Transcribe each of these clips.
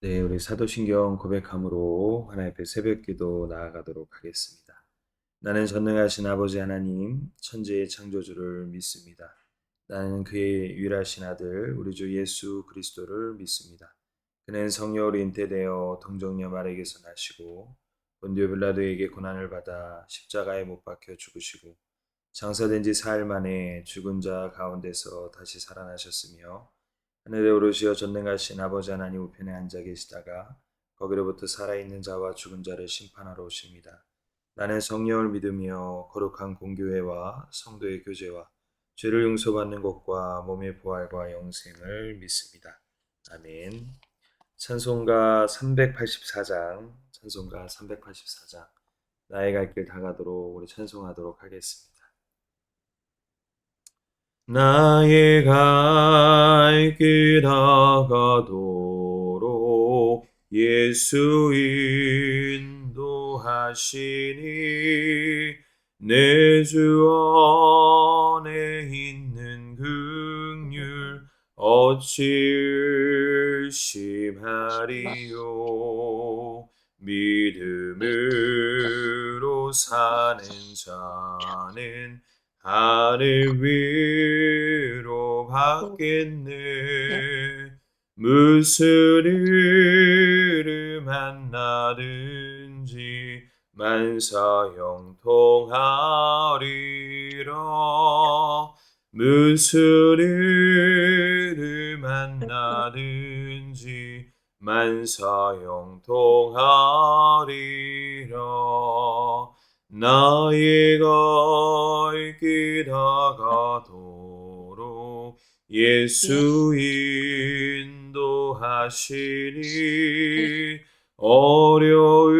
네, 우리 사도신경 고백함으로 하나님 앞에 새벽기도 나아가도록 하겠습니다. 나는 전능하신 아버지 하나님, 천지의 창조주를 믿습니다. 나는 그의 유일하신 아들, 우리 주 예수 그리스도를 믿습니다. 그는 성령으로 잉태되어 동정녀 마리에게서 나시고 본디오 빌라도에게 고난을 받아 십자가에 못 박혀 죽으시고 장사된 지 사흘 만에 죽은 자 가운데서 다시 살아나셨으며 하늘에 오르시어 전능하신 아버지 하나님 우편에 앉아 계시다가 거기로부터 살아있는 자와 죽은 자를 심판하러 오십니다. 나는 성령을 믿으며 거룩한 공교회와 성도의 교제와 죄를 용서받는 것과 몸의 부활과 영생을 믿습니다. 아멘. 찬송가 384장 나의 갈 길 다가도록 우리 찬송하도록 하겠습니다. 나의 갈 길 다가도록 예수 인도하시니 내 주 안에 있는 긍휼 어찌 의심하리요. 믿음으로 사는 자는 하늘 위로 받겠네. 무슨 일을 만나든지 만사 형통하리라. 무슨 일을 만나든지 만사 형통하리라. 나의 갈 길 다가도록 예수 인도하시니 어려운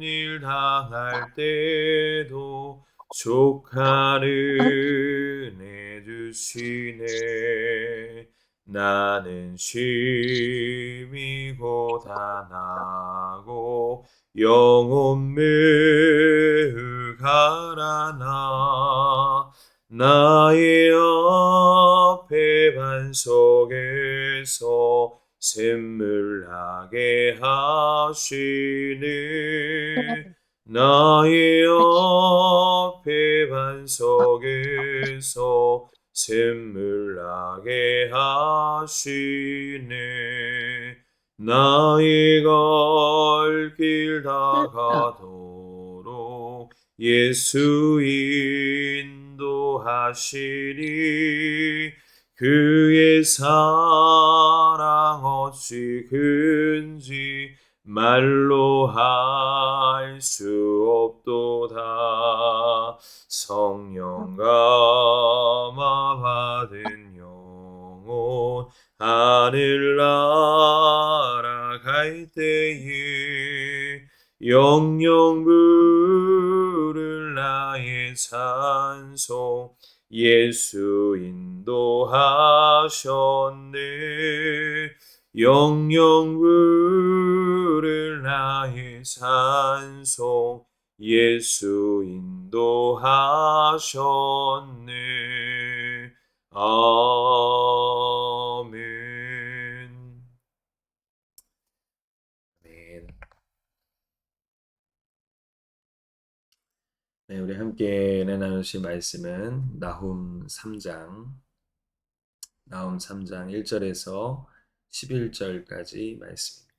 일 당할 때도 족한 은혜 주시네. 나는 심히 고단하고 영혼 매우 가라나 나의 앞에 반석에서 샘물 나게 하시네. 나의 앞에 반석에서 샘물 나게 하시네. 나의 갈 길 다가도록 예수 인도하시니 그의 사랑 어찌 큰지 말로 할 수 없도다. 성령 감화 받은 영혼 하늘 날아갈 때에 영영 부를 나의 찬송 예수 인도하셨네. 영영 부를 나의 찬송 예수 인도하셨네. 아멘. 아멘. 네, 우리 함께 나누실 말씀은 나훔 3장 1절에서 11절까지 말씀입니다.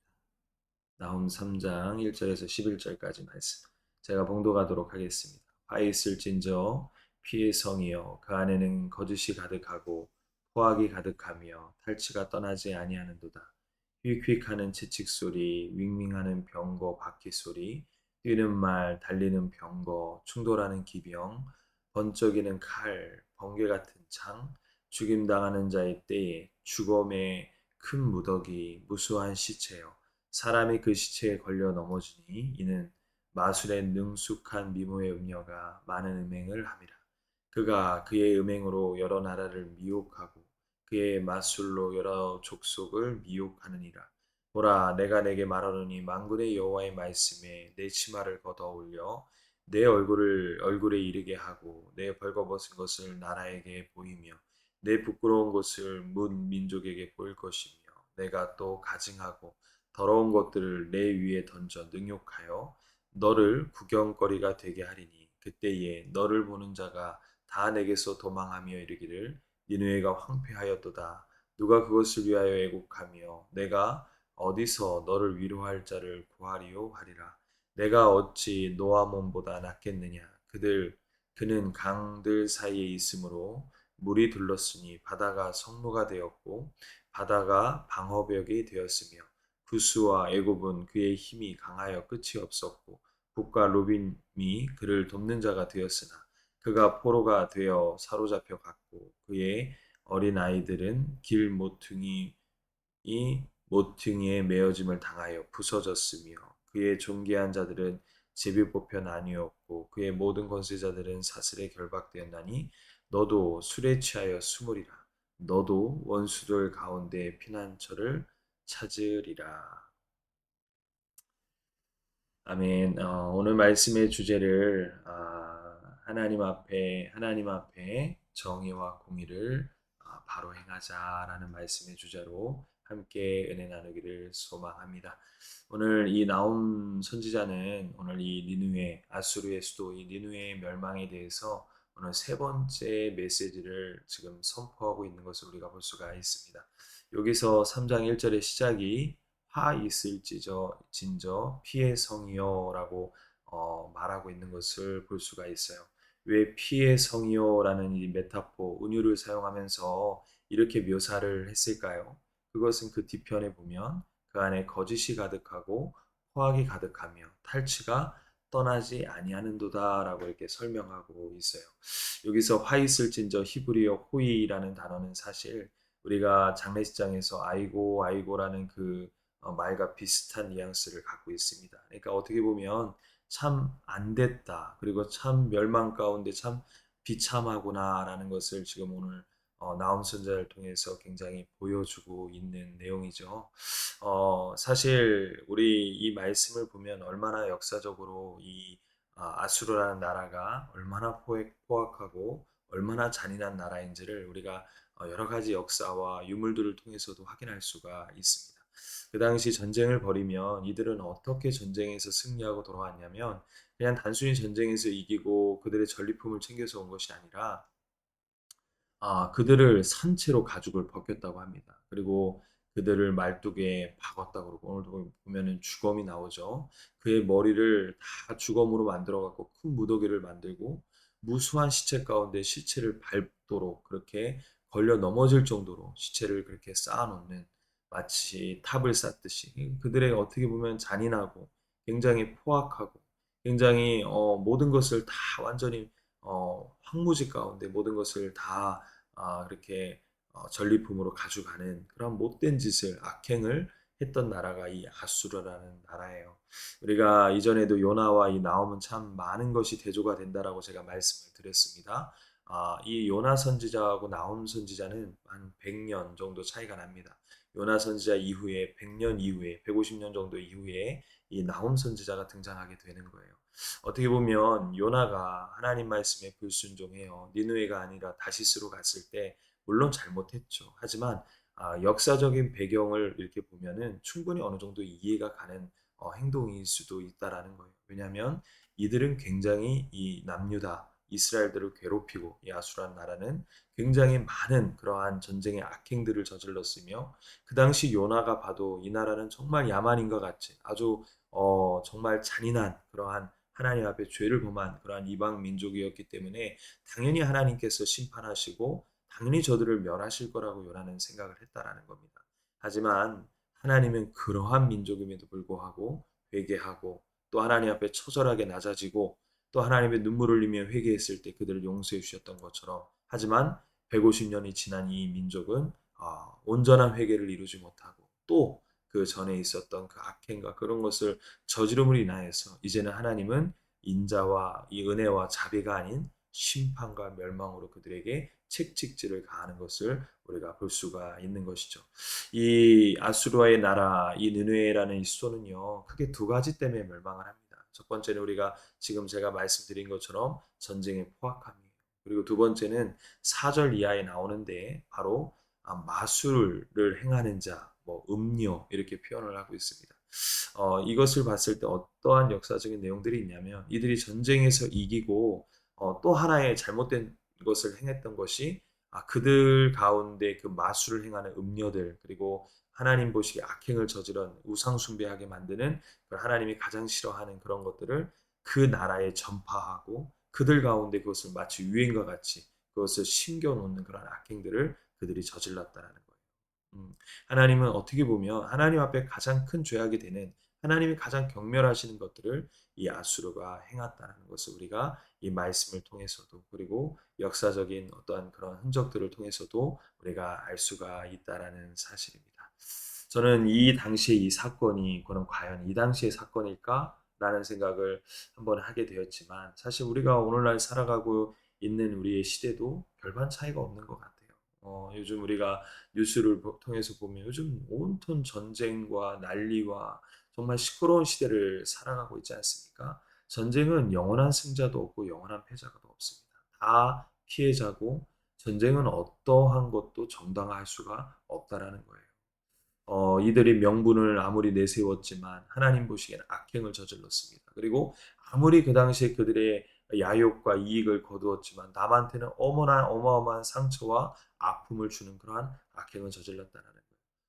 나훔 3장 1절에서 11절까지 말씀. 제가 봉독하도록 하겠습니다. 화 있을진저 피의 성이여 그 안에는 거짓이 가득하고 포악이 가득하며 탈취가 떠나지 아니하는도다. 휙휙하는 채찍 소리, 윙윙하는 병거 바퀴 소리, 뛰는 말, 달리는 병거, 충돌하는 기병, 번쩍이는 칼, 번개 같은 창, 죽임당하는 자의 때에 죽음의 큰 무더기, 무수한 시체요. 사람이 그 시체에 걸려 넘어지니 이는 마술의 능숙한 미모의 음녀가 많은 음행을 함이라. 그가 그의 음행으로 여러 나라를 미혹하고 그의 마술로 여러 족속을 미혹하느니라. 보라, 내가 내게 말하노니 만군의 여호와의 말씀에 내 치마를 걷어 올려 내 얼굴에 이르게 하고 내 벌거벗은 것을 나라에게 보이며 내 부끄러운 것을 문 민족에게 보일 것이며 내가 또 가증하고 더러운 것들을 내 위에 던져 능욕하여 너를 구경거리가 되게 하리니 그때에 너를 보는 자가 다 내게서 도망하며 이르기를 니느웨가 황폐하였도다. 누가 그것을 위하여 애곡하며 내가 어디서 너를 위로할 자를 구하리요 하리라. 내가 어찌 노아몬보다 낫겠느냐. 그는 강들 사이에 있으므로 물이 둘렀으니 바다가 성로가 되었고 바다가 방어벽이 되었으며 구스와 애굽은 그의 힘이 강하여 끝이 없었고 북과 루빈이 그를 돕는 자가 되었으나 그가 포로가 되어 사로잡혀 갔고 그의 어린 아이들은 길 모퉁이에 메어짐을 당하여 부서졌으며 그의 존귀한 자들은 제비 뽑혀 나뉘었고 그의 모든 권세자들은 사슬에 결박되었나니 너도 술에 취하여 숨으리라. 너도 원수들 가운데 피난처를 찾으리라. 아멘. 오늘 말씀의 주제를 하나님 앞에 정의와 공의를 바로 행하자라는 말씀의 주제로 함께 은혜 나누기를 소망합니다. 오늘 이 나움 선지자는 오늘 이 니느웨 아수르의 수도 이 니느웨의 멸망에 대해서 오늘 세 번째 메시지를 지금 선포하고 있는 것을 우리가 볼 수가 있습니다. 여기서 3장 1절의 시작이 화 있을지저 진저 피의 성이요라고 말하고 있는 것을 볼 수가 있어요. 왜 피의 성이요라는 이 메타포 은유를 사용하면서 이렇게 묘사를 했을까요? 그것은 그 뒤편에 보면 그 안에 거짓이 가득하고 포악이 가득하며 탈취가 떠나지 아니하는도다라고 이렇게 설명하고 있어요. 여기서 화 있을진저 히브리어 호이라는 단어는 사실 우리가 장례식장에서 아이고 아이고라는 그 말과 비슷한 뉘앙스를 갖고 있습니다. 그러니까 어떻게 보면 참 안 됐다. 그리고 참 멸망 가운데 참 비참하구나라는 것을 지금 오늘 나움 선자를 통해서 굉장히 보여주고 있는 내용이죠. 사실 우리 이 말씀을 보면 얼마나 역사적으로 이 아수르라는 나라가 얼마나 포악하고 얼마나 잔인한 나라인지를 우리가 여러 가지 역사와 유물들을 통해서도 확인할 수가 있습니다. 그 당시 전쟁을 벌이면 이들은 어떻게 전쟁에서 승리하고 돌아왔냐면 그냥 단순히 전쟁에서 이기고 그들의 전리품을 챙겨서 온 것이 아니라 그들을 산채로 가죽을 벗겼다고 합니다. 그리고 그들을 말뚝에 박았다고 그러고 오늘도 보면은 주검이 나오죠. 그의 머리를 다 주검으로 만들어 갖고 큰 무더기를 만들고 무수한 시체 가운데 시체를 밟도록 그렇게 걸려 넘어질 정도로 시체를 그렇게 쌓아놓는 마치 탑을 쌓듯이 그들의 어떻게 보면 잔인하고 굉장히 포악하고 굉장히 모든 것을 다 완전히 황무지 가운데 모든 것을 다 그렇게 전리품으로 가져가는 그런 못된 짓을 악행을 했던 나라가 이 아수르라는 나라예요. 우리가 이전에도 요나와 이 나홈은 참 많은 것이 대조가 된다라고 제가 말씀을 드렸습니다. 이 요나 선지자하고 나홈 선지자는 한 100년 정도 차이가 납니다. 요나 선지자 이후에 100년 이후에 150년 정도 이후에 이 나홈 선지자가 등장하게 되는 거예요. 어떻게 보면 요나가 하나님 말씀에 불순종해요. 니느웨가 아니라 다시스로 갔을 때 물론 잘못했죠. 하지만 역사적인 배경을 이렇게 보면은 충분히 어느 정도 이해가 가는 행동일 수도 있다라는 거예요. 왜냐하면 이들은 굉장히 이 남유다 이스라엘들을 괴롭히고 이 아수란 나라는 굉장히 많은 그러한 전쟁의 악행들을 저질렀으며 그 당시 요나가 봐도 이 나라는 정말 야만인과 같이 아주 정말 잔인한 그러한 하나님 앞에 죄를 범한 그러한 이방 민족이었기 때문에 당연히 하나님께서 심판하시고 당연히 저들을 멸하실 거라고 요나는 생각을 했다라는 겁니다. 하지만 하나님은 그러한 민족임에도 불구하고 회개하고 또 하나님 앞에 처절하게 낮아지고 또 하나님의 눈물 흘리며 회개했을 때 그들을 용서해 주셨던 것처럼 하지만 150년이 지난 이 민족은 온전한 회개를 이루지 못하고 또 그 전에 있었던 그 악행과 그런 것을 저지름으로 인하여서 이제는 하나님은 인자와 이 은혜와 자비가 아닌 심판과 멸망으로 그들에게 책찍질을 가하는 것을 우리가 볼 수가 있는 것이죠. 이 아수르의 나라, 이 느헤라는 이 수도는요, 크게 두 가지 때문에 멸망을 합니다. 첫 번째는 우리가 지금 제가 말씀드린 것처럼 전쟁의 포악함이에요. 그리고 두 번째는 4절 이하에 나오는데 바로 마술을 행하는 자, 뭐 음료 이렇게 표현을 하고 있습니다. 이것을 봤을 때 어떠한 역사적인 내용들이 있냐면 이들이 전쟁에서 이기고 또 하나의 잘못된 것을 행했던 것이 그들 가운데 그 마술을 행하는 음녀들 그리고 하나님 보시기에 악행을 저지른 우상 숭배하게 만드는 하나님이 가장 싫어하는 그런 것들을 그 나라에 전파하고 그들 가운데 그것을 마치 유행과 같이 그것을 심겨놓는 그런 악행들을 그들이 저질렀다라는 거예요. 하나님은 어떻게 보면 하나님 앞에 가장 큰 죄악이 되는 하나님이 가장 경멸하시는 것들을 이 아수르가 행했다는 것을 우리가 이 말씀을 통해서도 그리고 역사적인 어떠한 그런 흔적들을 통해서도 우리가 알 수가 있다라는 사실입니다. 저는 이 당시에 이 사건이 그럼 과연 이 당시의 사건일까라는 생각을 한번 하게 되었지만 사실 우리가 오늘날 살아가고 있는 우리의 시대도 별반 차이가 없는 것 같아요. 요즘 우리가 뉴스를 통해서 보면 요즘 온통 전쟁과 난리와 정말 시끄러운 시대를 살아가고 있지 않습니까? 전쟁은 영원한 승자도 없고 영원한 패자도 없습니다. 다 피해자고 전쟁은 어떠한 것도 정당화할 수가 없다라는 거예요. 이들이 명분을 아무리 내세웠지만 하나님 보시기에는 악행을 저질렀습니다. 그리고 아무리 그 당시에 그들의 야욕과 이익을 거두었지만 남한테는 어마어마한 상처와 아픔을 주는 그러한 악행을 저질렀다는 거예요.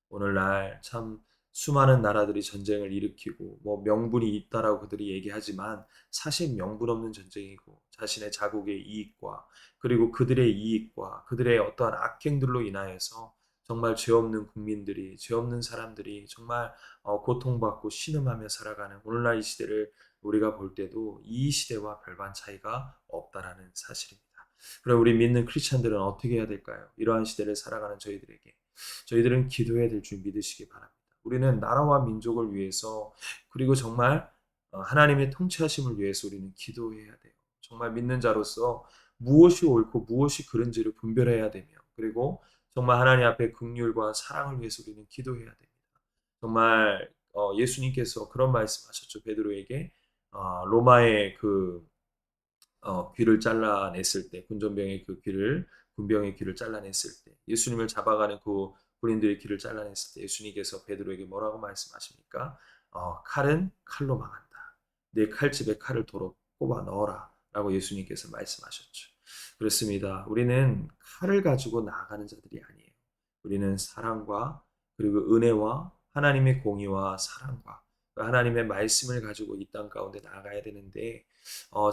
오늘날 참 수많은 나라들이 전쟁을 일으키고 뭐 명분이 있다라고 그들이 얘기하지만 사실 명분 없는 전쟁이고 자신의 자국의 이익과 그리고 그들의 이익과 그들의 어떠한 악행들로 인하여서 정말 죄 없는 국민들이, 죄 없는 사람들이 정말 고통받고 신음하며 살아가는 오늘날 이 시대를 우리가 볼 때도 이 시대와 별반 차이가 없다라는 사실입니다. 그럼 우리 믿는 크리스천들은 어떻게 해야 될까요? 이러한 시대를 살아가는 저희들에게 저희들은 기도해야 될 줄 믿으시기 바랍니다. 우리는 나라와 민족을 위해서 그리고 정말 하나님의 통치하심을 위해서 우리는 기도해야 돼요. 정말 믿는 자로서 무엇이 옳고 무엇이 그른지를 분별해야 되며 그리고 정말 하나님 앞에 긍휼과 사랑을 위해서 우리는 기도해야 됩니다. 정말 예수님께서 그런 말씀하셨죠. 베드로에게 로마의 그 귀를 잘라냈을 때 군전병의 그 귀를 군병의 귀를 잘라냈을 때 예수님을 잡아가는 그 군인들의 귀를 잘라냈을 때 예수님께서 베드로에게 뭐라고 말씀하십니까? 칼은 칼로 망한다. 내 칼집에 칼을 도로 꼽아 넣어라. 라고 예수님께서 말씀하셨죠. 그렇습니다. 우리는 칼을 가지고 나아가는 자들이 아니에요. 우리는 사랑과 그리고 은혜와 하나님의 공의와 사랑과 하나님의 말씀을 가지고 이 땅 가운데 나아가야 되는데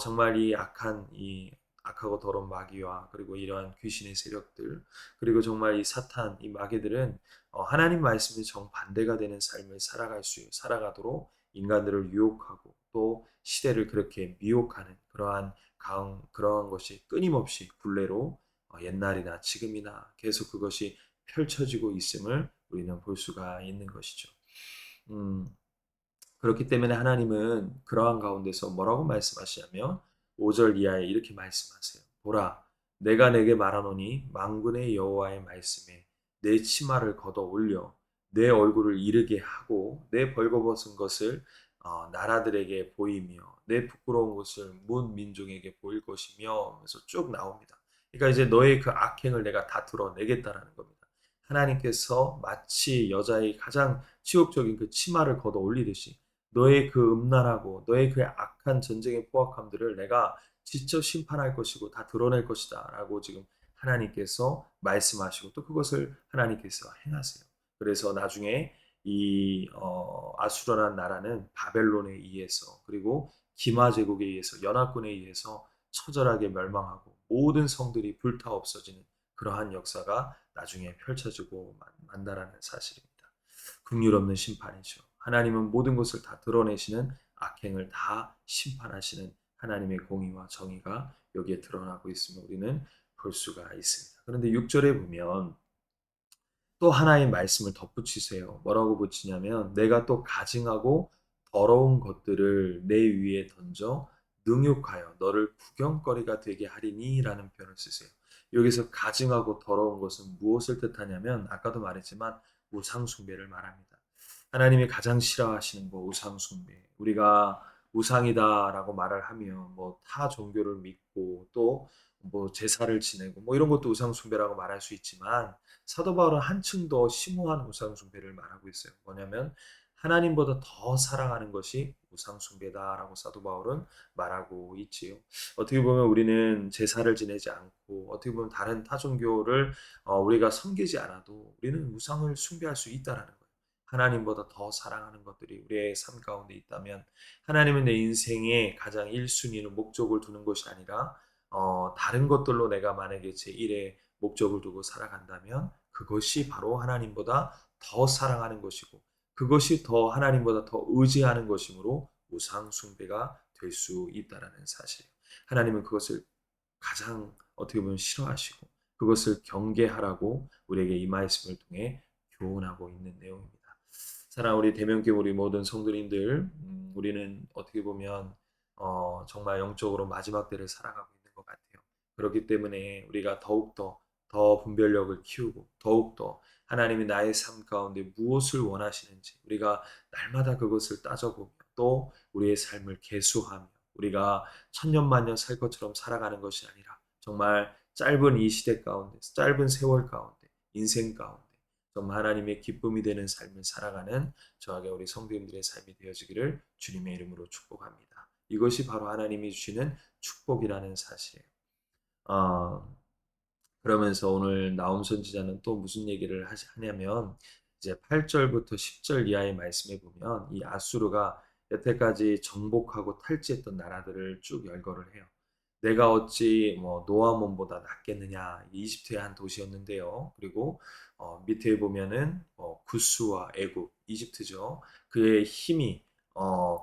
정말 이 악하고 더러운 마귀와 그리고 이러한 귀신의 세력들 그리고 정말 이 사탄 이 마귀들은 하나님 말씀이 정반대가 되는 삶을 살아가도록 인간들을 유혹하고 또 시대를 그렇게 미혹하는 그러한 것이 끊임없이 굴레로 옛날이나 지금이나 계속 그것이 펼쳐지고 있음을 우리는 볼 수가 있는 것이죠. 음, 그렇기 때문에 하나님은 그러한 가운데서 뭐라고 말씀하시냐면 5절 이하에 이렇게 말씀하세요. 보라, 내가 내게 말하노니 만군의 여호와의 말씀에 내 치마를 걷어 올려 내 얼굴을 이르게 하고 내 벌거벗은 것을 나라들에게 보이며 내 부끄러운 것을 문 민족에게 보일 것이며 그래서 쭉 나옵니다. 그러니까 이제 너의 그 악행을 내가 다 드러내겠다라는 겁니다. 하나님께서 마치 여자의 가장 치욕적인 그 치마를 걷어 올리듯이 너의 그 음란하고 너의 그 악한 전쟁의 포악함들을 내가 직접 심판할 것이고 다 드러낼 것이다 라고 지금 하나님께서 말씀하시고 또 그것을 하나님께서 행하세요. 그래서 나중에 이 아수라라는 나라는 바벨론에 의해서 그리고 기마 제국에 의해서 연합군에 의해서 처절하게 멸망하고 모든 성들이 불타 없어지는 그러한 역사가 나중에 펼쳐지고 만다라는 사실입니다. 긍휼 없는 심판이죠. 하나님은 모든 것을 다 드러내시는 악행을 다 심판하시는 하나님의 공의와 정의가 여기에 드러나고 있음을 우리는 볼 수가 있습니다. 그런데 6절에 보면 또 하나의 말씀을 덧붙이세요. 뭐라고 붙이냐면 내가 또 가증하고 더러운 것들을 내 위에 던져 능욕하여 너를 구경거리가 되게 하리니 라는 표현을 쓰세요. 여기서 가증하고 더러운 것은 무엇을 뜻하냐면 아까도 말했지만 우상숭배를 말합니다. 하나님이 가장 싫어하시는 거 우상숭배. 우리가 우상이다라고 말을 하면 뭐 타 종교를 믿고 또 뭐 제사를 지내고 뭐 이런 것도 우상 숭배라고 말할 수 있지만 사도 바울은 한층 더 심오한 우상 숭배를 말하고 있어요. 뭐냐면 하나님보다 더 사랑하는 것이 우상 숭배다라고 사도 바울은 말하고 있지요. 어떻게 보면 우리는 제사를 지내지 않고 어떻게 보면 다른 타 종교를 우리가 섬기지 않아도 우리는 우상을 숭배할 수 있다라는 거예요. 하나님보다 더 사랑하는 것들이 우리의 삶 가운데 있다면 하나님은 내 인생의 가장 1순위는 목적을 두는 것이 아니라 다른 것들로 내가 만약에 제1의 목적을 두고 살아간다면 그것이 바로 하나님보다 더 사랑하는 것이고 그것이 더 하나님보다 더 의지하는 것이므로 우상 숭배가 될 수 있다라는 사실. 하나님은 그것을 가장 어떻게 보면 싫어하시고 그것을 경계하라고 우리에게 이 말씀을 통해 교훈하고 있는 내용입니다. 사랑 우리 대면교 우리 모든 성도님들, 우리는 어떻게 보면 정말 영적으로 마지막 때를 살아가고 있는 것 같아요. 그렇기 때문에 우리가 더욱더 더 분별력을 키우고 더욱더 하나님이 나의 삶 가운데 무엇을 원하시는지 우리가 날마다 그것을 따져보며 또 우리의 삶을 계수하며 우리가 천년만년 살 것처럼 살아가는 것이 아니라 정말 짧은 이 시대 가운데 짧은 세월 가운데 인생 가운데 정말 하나님의 기쁨이 되는 삶을 살아가는 저에게 우리 성도님들의 삶이 되어지기를 주님의 이름으로 축복합니다. 이것이 바로 하나님이 주시는 축복이라는 사실이에요. 어, 그러면서 오늘 나움 선지자는 또 무슨 얘기를 하냐면 이제 8절부터 10절 이하의 말씀에 보면 이 아수르가 여태까지 정복하고 탈취했던 나라들을 쭉 열거를 해요. 내가 어찌 뭐 노아몬보다 낫겠느냐 이집트의 한 도시였는데요. 그리고 밑에 보면은 구스와 애굽 이집트죠. 그의 힘이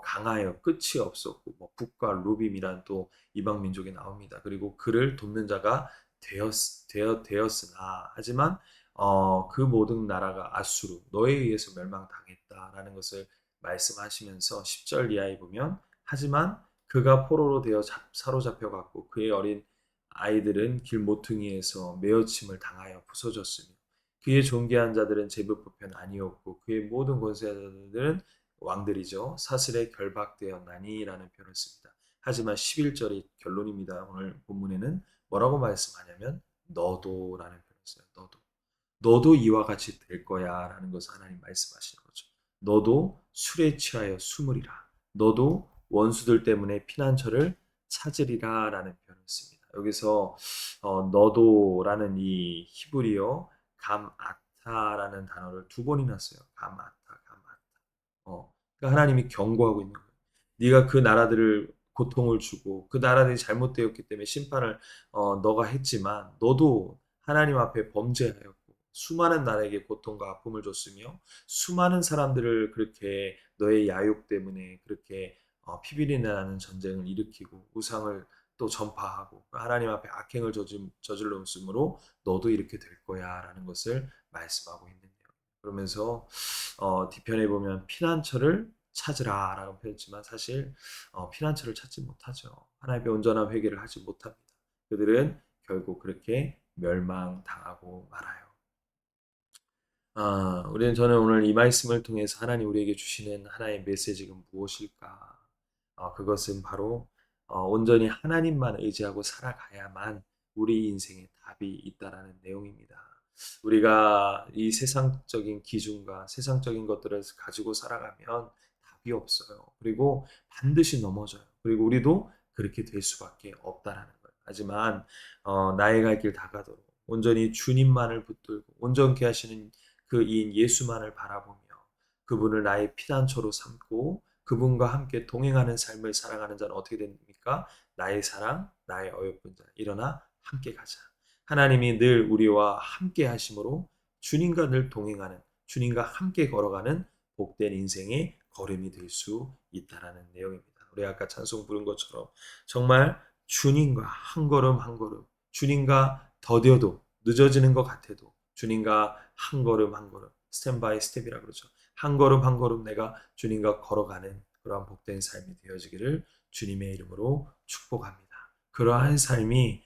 강하여 끝이 없었고 뭐 북과 루빔이란 또 이방 민족이 나옵니다. 그리고 그를 돕는 자가 되었으나 하지만 그 모든 나라가 아수르 너에 의해서 멸망당했다라는 것을 말씀하시면서 10절 이하에 보면 하지만 그가 포로로 되어 사로잡혀 갔고 그의 어린 아이들은 길 모퉁이에서 메어침을 당하여 부서졌으며 그의 존귀한 자들은 제비뽑혀는 아니었고 그의 모든 권세자들은 왕들이죠 사슬에 결박되었나니라는 표현을 씁니다. 하지만 11절이 결론입니다. 오늘 본문에는 뭐라고 말씀하냐면 너도라는 표현을 써요. 너도 이와 같이 될 거야 라는 것을 하나님 말씀하시는 거죠. 너도 술에 취하여 숨으리라. 너도 원수들 때문에 피난처를 찾으리라 라는 표현을 씁니다. 여기서 너도라는 이 히브리어 감아타라는 단어를 두 번이나 써요. 감아타, 감아타. 그러니까 하나님이 경고하고 있는 거예요. 네가 그 나라들을 고통을 주고 그 나라들이 잘못되었기 때문에 심판을 너가 했지만 너도 하나님 앞에 범죄하였고 수많은 나라에게 고통과 아픔을 줬으며 수많은 사람들을 그렇게 너의 야욕 때문에 그렇게 피비린내 나는 전쟁을 일으키고 우상을 또 전파하고 하나님 앞에 악행을 저질렀으므로 너도 이렇게 될 거야라는 것을 말씀하고 있는데요. 그러면서 뒤편에 보면 피난처를 찾으라라고 표현했지만 사실 피난처를 찾지 못하죠. 하나님의 온전한 회개를 하지 못합니다. 그들은 결국 그렇게 멸망당하고 말아요. 저는 오늘 이 말씀을 통해서 하나님 우리에게 주시는 하나의 메시지가 무엇일까? 그것은 바로 온전히 하나님만 의지하고 살아가야만 우리 인생에 답이 있다라는 내용입니다. 우리가 이 세상적인 기준과 세상적인 것들을 가지고 살아가면 답이 없어요. 그리고 반드시 넘어져요. 그리고 우리도 그렇게 될 수밖에 없다라는 거예요. 하지만 나의 갈 길 다가도록 온전히 주님만을 붙들고 온전케 하시는 그 이인 예수만을 바라보며 그분을 나의 피난처로 삼고 그분과 함께 동행하는 삶을 살아가는 자는 어떻게 됩니까? 나의 사랑, 나의 어여쁜 자. 일어나 함께 가자. 하나님이 늘 우리와 함께 하심으로 주님과 늘 동행하는, 주님과 함께 걸어가는 복된 인생의 걸음이 될 수 있다라는 내용입니다. 우리 아까 찬송 부른 것처럼 정말 주님과 한 걸음 한 걸음, 주님과 더뎌도 늦어지는 것 같아도 주님과 한 걸음 한 걸음, 스텝 바이 스텝이라 그러죠. 한 걸음 한 걸음 내가 주님과 걸어가는 그러한 복된 삶이 되어지기를 주님의 이름으로 축복합니다. 그러한 삶이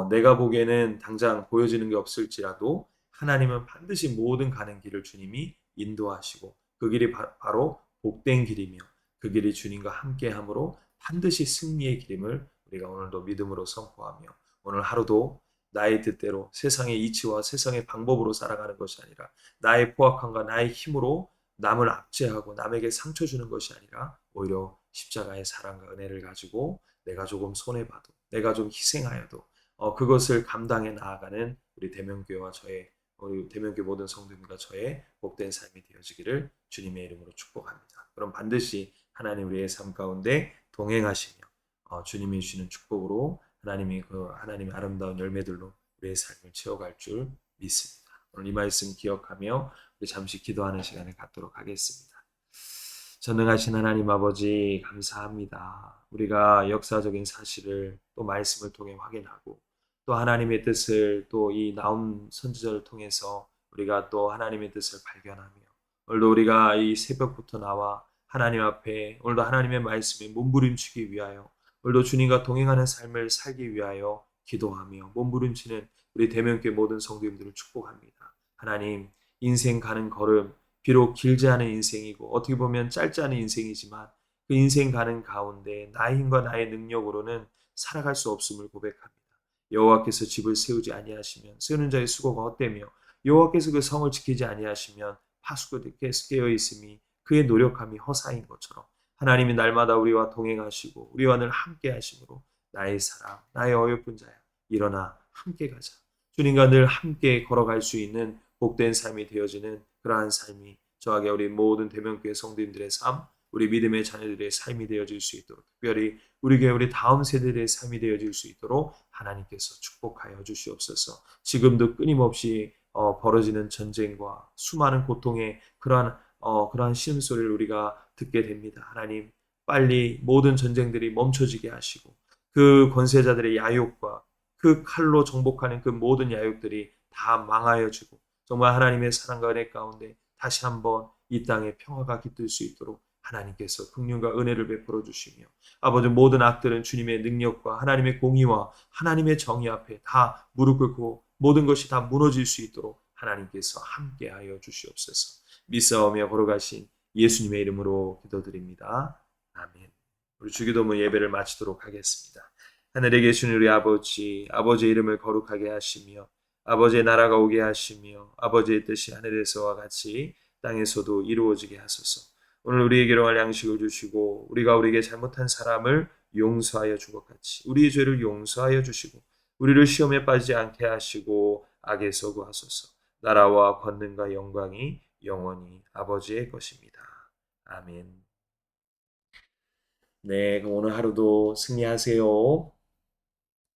내가 보기에는 당장 보여지는 게 없을지라도 하나님은 반드시 모든 가는 길을 주님이 인도하시고 그 길이 바로 복된 길이며 그 길이 주님과 함께함으로 반드시 승리의 길임을 우리가 오늘도 믿음으로 선포하며 오늘 하루도 나의 뜻대로 세상의 이치와 세상의 방법으로 살아가는 것이 아니라 나의 포악함과 나의 힘으로 남을 압제하고 남에게 상처 주는 것이 아니라 오히려 십자가의 사랑과 은혜를 가지고 내가 조금 손해봐도 내가 좀 희생하여도 그것을 감당해 나아가는 우리 대명교회와 우리 대명교회 모든 성도님과 저의 복된 삶이 되어지기를 주님의 이름으로 축복합니다. 그럼 반드시 하나님 우리의 삶 가운데 동행하시며 주님이 주시는 축복으로 하나님의 아름다운 열매들로 우리의 삶을 채워갈 줄 믿습니다. 오늘 이 말씀 기억하며 우리 잠시 기도하는 시간을 갖도록 하겠습니다. 전능하신 하나님 아버지 감사합니다. 우리가 역사적인 사실을 또 말씀을 통해 확인하고 또 하나님의 뜻을 또 이 나움 선지자를 통해서 우리가 또 하나님의 뜻을 발견하며 오늘도 우리가 이 새벽부터 나와 하나님 앞에 오늘도 하나님의 말씀에 몸부림치기 위하여 오늘도 주님과 동행하는 삶을 살기 위하여 기도하며 몸부림치는 우리 대면교회 모든 성도님들을 축복합니다. 하나님 인생 가는 걸음 비록 길지 않은 인생이고 어떻게 보면 짧지 않은 인생이지만 그 인생 가는 가운데 나의 힘과 나의 능력으로는 살아갈 수 없음을 고백합니다. 여호와께서 집을 세우지 아니하시면 세우는 자의 수고가 헛되며 여호와께서 그 성을 지키지 아니하시면 파수꾼 깨어 있음이 그의 노력함이 허사인 것처럼 하나님이 날마다 우리와 동행하시고 우리와 늘 함께 하심으로 나의 사랑 나의 어여쁜 자야 일어나 함께 가자. 주님과 늘 함께 걸어갈 수 있는 복된 삶이 되어지는 그러한 삶이 저에게 우리 모든 대명교회 성도님들의 삶, 우리 믿음의 자녀들의 삶이 되어질 수 있도록 특별히 우리 교회 우리 다음 세대들의 삶이 되어질 수 있도록 하나님께서 축복하여 주시옵소서. 지금도 끊임없이 벌어지는 전쟁과 수많은 고통의 그러한 신음소리를 우리가 듣게 됩니다. 하나님 빨리 모든 전쟁들이 멈춰지게 하시고 그 권세자들의 야욕과 그 칼로 정복하는 그 모든 야욕들이 다 망하여지고 정말 하나님의 사랑과 은혜 가운데 다시 한번 이 땅에 평화가 깃들 수 있도록 하나님께서 긍휼과 은혜를 베풀어 주시며 아버지 모든 악들은 주님의 능력과 하나님의 공의와 하나님의 정의 앞에 다 무릎 꿇고 모든 것이 다 무너질 수 있도록 하나님께서 함께하여 주시옵소서. 믿사오며 걸어가신 예수님의 이름으로 기도드립니다. 아멘. 우리 주기도문 예배를 마치도록 하겠습니다. 하늘에 계신 우리 아버지, 아버지의 이름을 거룩하게 하시며 아버지의 나라가 오게 하시며 아버지의 뜻이 하늘에서와 같이 땅에서도 이루어지게 하소서. 오늘 우리에게로 할 양식을 주시고 우리가 우리에게 잘못한 사람을 용서하여 준 것 같이 우리의 죄를 용서하여 주시고 우리를 시험에 빠지지 않게 하시고 악에서 구하소서. 나라와 권능과 영광이 영원히 아버지의 것입니다. 아멘. 네, 그럼 오늘 하루도 승리하세요.